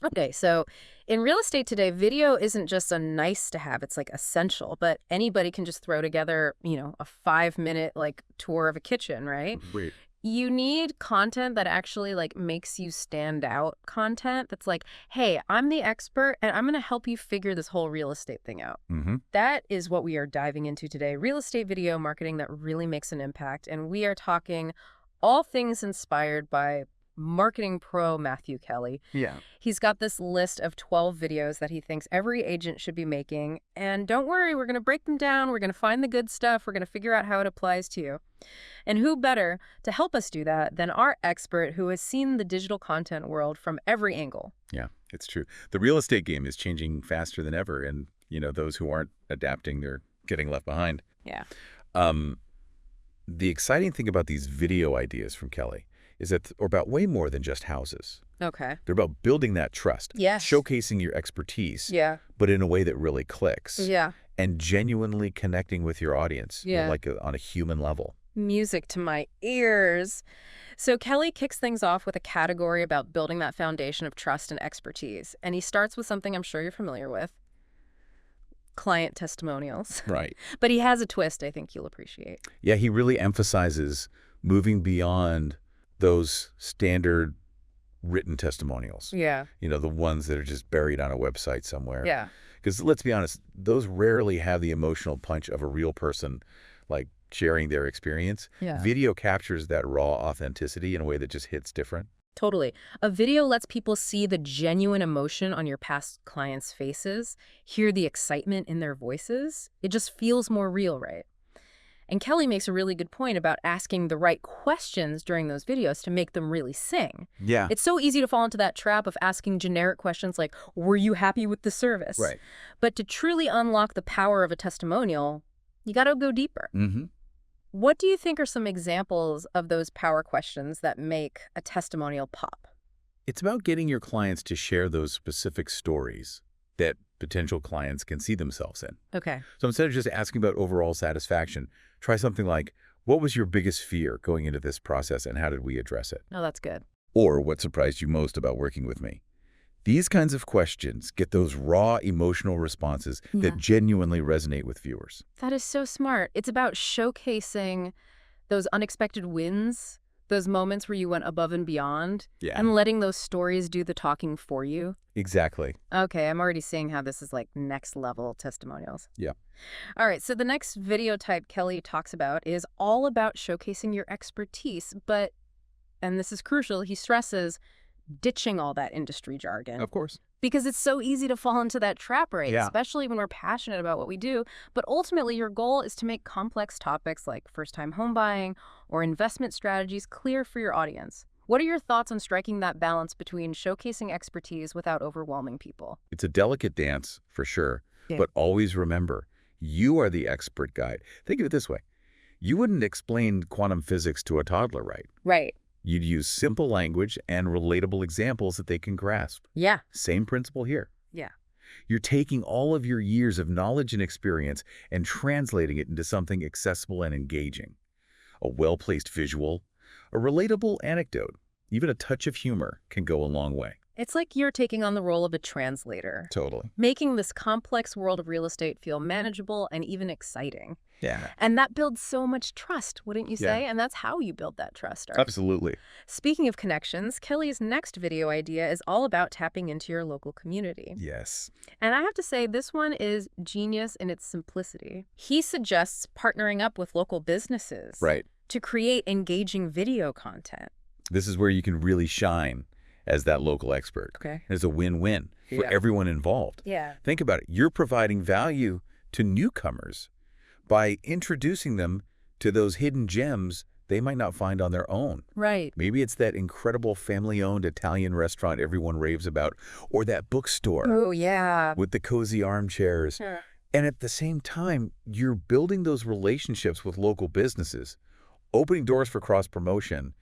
Okay, so in real estate today, video isn't just a nice to have, it's like essential, but anybody can just throw together, a 5-minute like tour of a kitchen, right? Wait. You need content that actually like makes you stand out, content that's like, hey, I'm the expert and I'm going to help you figure this whole real estate thing out. Mm-hmm. That is what we are diving into today. Real estate video marketing that really makes an impact. And we are talking all things inspired by marketing pro Matthew Kelly. Yeah. He's got this list of 12 videos that he thinks every agent should be making. And don't worry, we're going to break them down. We're going to find the good stuff. We're going to figure out how it applies to you. And who better to help us do that than our expert who has seen the digital content world from every angle? Yeah, it's true. The real estate game is changing faster than ever, and those who aren't adapting, they're getting left behind. Yeah. Um, the exciting thing about these video ideas from Kelly is that they're about way more than just houses. Okay. They're about building that trust, Yes. showcasing your expertise, Yeah. but in a way that really clicks, Yeah. and genuinely connecting with your audience, Yeah. on a human level. Music to my ears. So Kelly kicks things off with a category about building that foundation of trust and expertise. And he starts with something I'm sure you're familiar with, client testimonials. Right. But he has a twist I think you'll appreciate. Yeah, he really emphasizes moving beyond those standard written testimonials. Yeah. The ones that are just buried on a website somewhere. Yeah. Because let's be honest, those rarely have the emotional punch of a real person, like sharing their experience. Yeah. Video captures that raw authenticity in a way that just hits different. Totally. A video lets people see the genuine emotion on your past clients' faces, hear the excitement in their voices. It just feels more real, right? And Kelly makes a really good point about asking the right questions during those videos to make them really sing. Yeah. It's so easy to fall into that trap of asking generic questions like, were you happy with the service? Right. But to truly unlock the power of a testimonial, you got to go deeper. Mm-hmm. What do you think are some examples of those power questions that make a testimonial pop? It's about getting your clients to share those specific stories that potential clients can see themselves in. Okay. So instead of just asking about overall satisfaction, try something like, what was your biggest fear going into this process and how did we address it? Oh, that's good. Or what surprised you most about working with me? These kinds of questions get those raw emotional responses that genuinely resonate with viewers. That is so smart. It's about showcasing those unexpected wins, those moments where you went above and beyond, and letting those stories do the talking for you. Exactly. Okay, I'm already seeing how this is like next level testimonials. Yeah. All right, so the next video type Kelly talks about is all about showcasing your expertise, but, and this is crucial, he stresses ditching all that industry jargon. Of course. Because it's so easy to fall into that trap, right? Yeah. Especially when we're passionate about what we do. But ultimately, your goal is to make complex topics like first-time home buying or investment strategies clear for your audience. What are your thoughts on striking that balance between showcasing expertise without overwhelming people? It's a delicate dance, for sure. Yeah. But always remember, you are the expert guide. Think of it this way. You wouldn't explain quantum physics to a toddler, right? Right. You'd use simple language and relatable examples that they can grasp. Yeah. Same principle here. Yeah. You're taking all of your years of knowledge and experience and translating it into something accessible and engaging. A well-placed visual, a relatable anecdote, even a touch of humor can go a long way. It's like you're taking on the role of a translator, Totally. making this complex world of real estate feel manageable and even exciting. Yeah. And that builds so much trust, wouldn't you say? Yeah. And that's how you build that trust. Absolutely. Speaking of connections, Kelly's next video idea is all about tapping into your local community. Yes. And I have to say, this one is genius in its simplicity. He suggests partnering up with local businesses Right. to create engaging video content. This is where you can really shine as that local expert. Okay. It's a win-win for Yeah. everyone involved. Yeah. Think about it. You're providing value to newcomers by introducing them to those hidden gems they might not find on their own. Right. Maybe it's that incredible family-owned Italian restaurant everyone raves about, or that bookstore Oh, yeah. with the cozy armchairs. Sure. And at the same time, you're building those relationships with local businesses, opening doors for cross-promotion,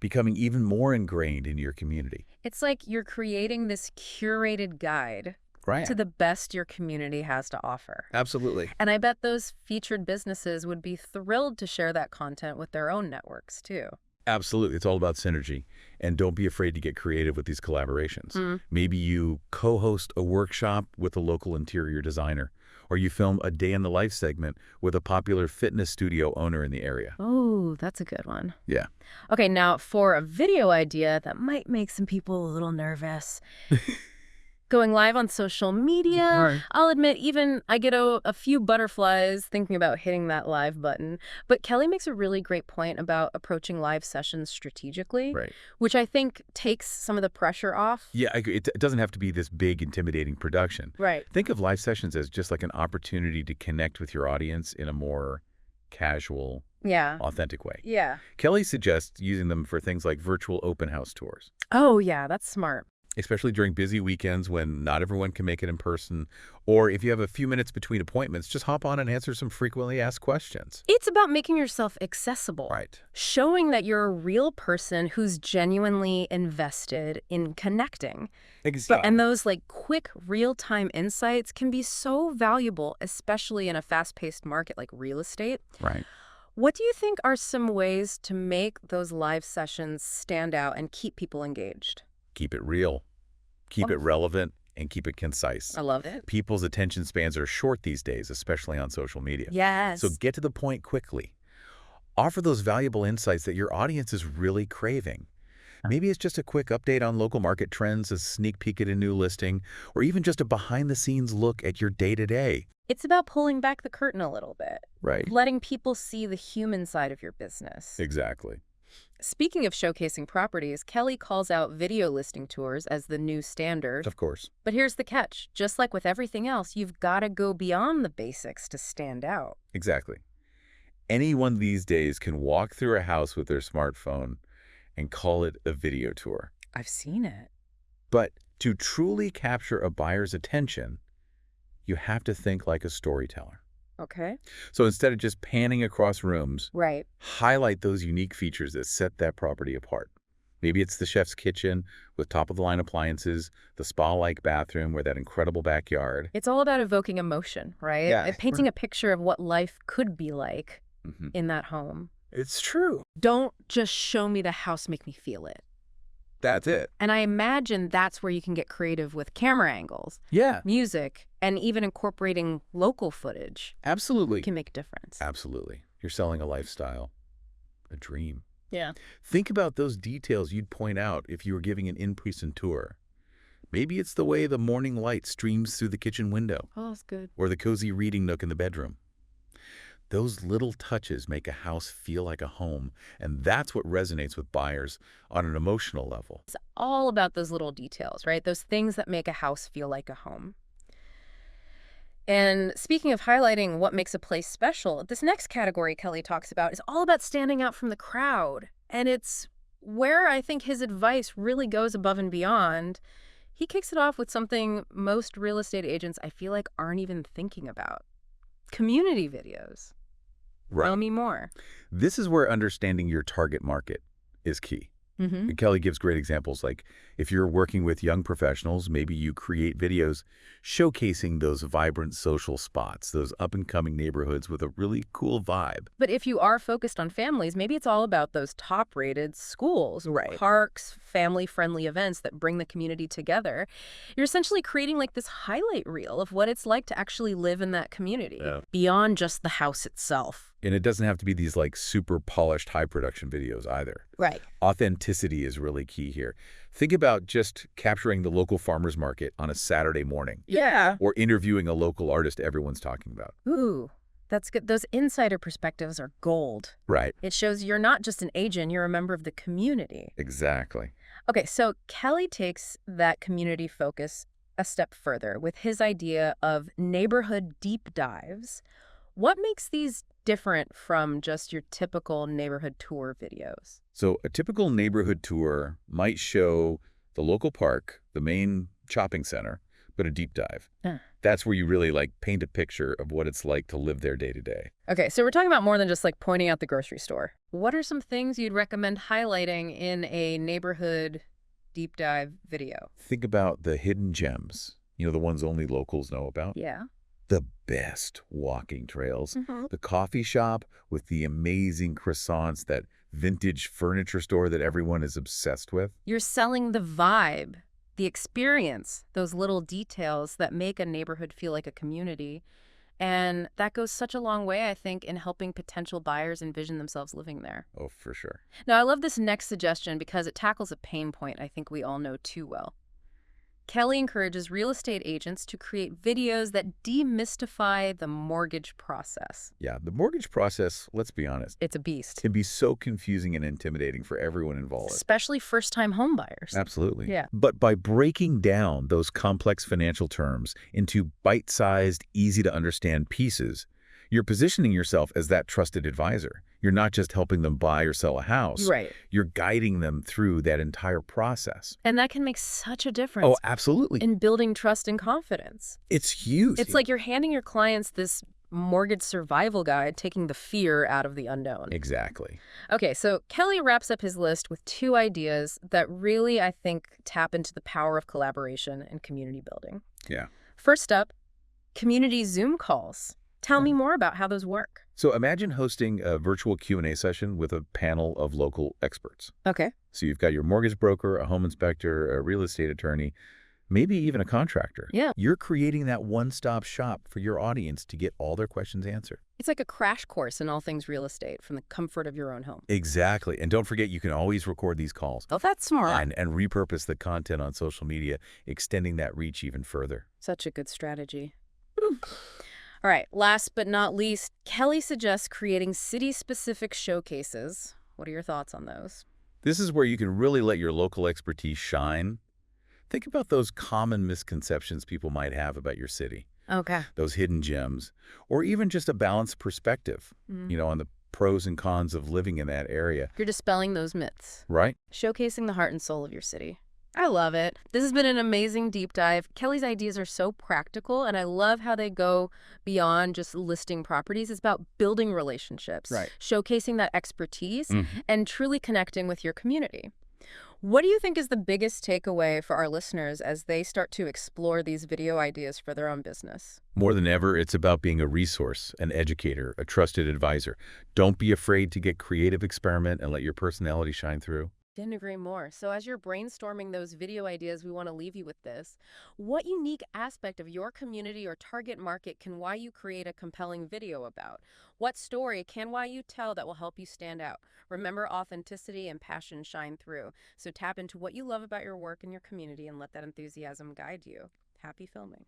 becoming even more ingrained in your community. It's like you're creating this curated guide Right. to the best your community has to offer. Absolutely. And I bet those featured businesses would be thrilled to share that content with their own networks, too. Absolutely. It's all about synergy. And don't be afraid to get creative with these collaborations. Mm. Maybe you co-host a workshop with a local interior designer, or you film a day in the life segment with a popular fitness studio owner in the area. Oh, that's a good one. Yeah. Okay, now for a video idea that might make some people a little nervous. Going live on social media, Right. I'll admit, even I get a few butterflies thinking about hitting that live button. But Kelly makes a really great point about approaching live sessions strategically, Right. which I think takes some of the pressure off. Yeah, I agree. It doesn't have to be this big, intimidating production. Right. Think of live sessions as just like an opportunity to connect with your audience in a more casual, Yeah. authentic way. Yeah. Kelly suggests using them for things like virtual open house tours, Oh, yeah, that's smart. especially during busy weekends when not everyone can make it in person. Or if you have a few minutes between appointments, just hop on and answer some frequently asked questions. It's about making yourself accessible. Right. Showing that you're a real person who's genuinely invested in connecting. Exactly. And those like quick real-time insights can be so valuable, especially in a fast-paced market like real estate. Right. What do you think are some ways to make those live sessions stand out and keep people engaged? Keep it real, keep it relevant, and keep it concise. I love it. People's attention spans are short these days, especially on social media. Yes. So get to the point quickly. Offer those valuable insights that your audience is really craving. Maybe it's just a quick update on local market trends, a sneak peek at a new listing, or even just a behind-the-scenes look at your day-to-day. It's about pulling back the curtain a little bit, Right. letting people see the human side of your business. Exactly. Speaking of showcasing properties, Kelly calls out video listing tours as the new standard. Of course. But here's the catch. Just like with everything else, you've got to go beyond the basics to stand out. Exactly. Anyone these days can walk through a house with their smartphone and call it a video tour. I've seen it. But to truly capture a buyer's attention, you have to think like a storyteller. Okay. So instead of just panning across rooms, Right. highlight those unique features that set that property apart. Maybe it's the chef's kitchen with top-of-the-line appliances, the spa-like bathroom with that incredible backyard. It's all about evoking emotion, right? Yeah. And painting a picture of what life could be like Mhm. in that home. It's true. Don't just show me the house, make me feel it. That's it. And I imagine that's where you can get creative with camera angles, Yeah, music, and even incorporating local footage absolutely. can make a difference. Absolutely. You're selling a lifestyle, a dream. Yeah. Think about those details you'd point out if you were giving an in-person tour. Maybe it's the way the morning light streams through the kitchen window, Oh, that's good. or the cozy reading nook in the bedroom. Those little touches make a house feel like a home, and that's what resonates with buyers on an emotional level. It's all about those little details, right? Those things that make a house feel like a home. And speaking of highlighting what makes a place special, this next category Kelly talks about is all about standing out from the crowd. And it's where I think his advice really goes above and beyond. He kicks it off with something most real estate agents, I feel like, aren't even thinking about. Community videos. Tell me more. This is where understanding your target market is key. Mm-hmm. And Kelly gives great examples, like if you're working with young professionals, maybe you create videos showcasing those vibrant social spots, those up-and-coming neighborhoods with a really cool vibe. But if you are focused on families, maybe it's all about those top-rated schools, Right. parks, family-friendly events that bring the community together. You're essentially creating like this highlight reel of what it's like to actually live in that community, beyond just the house itself. And it doesn't have to be these like super polished high production videos either. Right. Authenticity is really key here. Think about just capturing the local farmer's market on a Saturday morning, Yeah. or interviewing a local artist everyone's talking about. Ooh, that's good. Those insider perspectives are gold. Right. It shows you're not just an agent, you're a member of the community. Exactly. Okay, so Kelly takes that community focus a step further with his idea of neighborhood deep dives. What makes these different from just your typical neighborhood tour videos? So a typical neighborhood tour might show the local park, the main shopping center, but a deep dive. That's where you really like paint a picture of what it's like to live there day to day. Okay, so we're talking about more than just like pointing out the grocery store. What are some things you'd recommend highlighting in a neighborhood deep dive video? Think about the hidden gems, the ones only locals know about. Yeah. The best walking trails, Mm-hmm. the coffee shop with the amazing croissants that vintage furniture store that everyone is obsessed with. You're selling the vibe, the experience, those little details that make a neighborhood feel like a community. And that goes such a long way, I think, in helping potential buyers envision themselves living there. Oh, for sure. Now, I love this next suggestion because it tackles a pain point I think we all know too well. Kelly encourages real estate agents to create videos that demystify the mortgage process. Yeah, the mortgage process, let's be honest, It's a beast, can be so confusing and intimidating for everyone involved. especially first-time home buyers. Absolutely. Yeah. But by breaking down those complex financial terms into bite-sized, easy-to-understand pieces, you're positioning yourself as that trusted advisor. You're not just helping them buy or sell a house. Right. You're guiding them through that entire process. And that can make such a Oh, difference absolutely. in building trust and confidence. It's huge. It's like you're handing your clients this mortgage survival guide, taking the fear out of the unknown. Exactly. Okay, so Kelly wraps up his list with 2 ideas that really, I think, tap into the power of collaboration and community building. Yeah. First up, community Zoom calls. Tell me more about how those work. So imagine hosting a virtual Q&A session with a panel of local experts. Okay. So you've got your mortgage broker, a home inspector, a real estate attorney, maybe even a contractor. Yeah. You're creating that one-stop shop for your audience to get all their questions answered. It's like a crash course in all things real estate from the comfort of your own home. Exactly. And don't forget, you can always record these calls Oh, that's smart. and repurpose the content on social media, extending that reach even further. Such a good strategy. All right, last but not least, Kelly suggests creating city-specific showcases. What are your thoughts on those? This is where you can really let your local expertise shine. Think about those common misconceptions people might have about your city, Okay. those hidden gems, or even just a balanced perspective, on the pros and cons of living in that area, You're dispelling those myths, right? showcasing the heart and soul of your city. I love it. This has been an amazing deep dive. Kelly's ideas are so practical, and I love how they go beyond just listing properties. It's about building relationships, Right. showcasing that expertise, Mm-hmm. and truly connecting with your community. What do you think is the biggest takeaway for our listeners as they start to explore these video ideas for their own business? More than ever, it's about being a resource, an educator, a trusted advisor. Don't be afraid to get creative, experiment, and let your personality shine through. Didn't agree more. So as you're brainstorming those video ideas, we want to leave you with this. What unique aspect of your community or target market can you create a compelling video about? What story can you tell that will help you stand out? Remember, authenticity and passion shine through. So tap into what you love about your work and your community and let that enthusiasm guide you. Happy filming.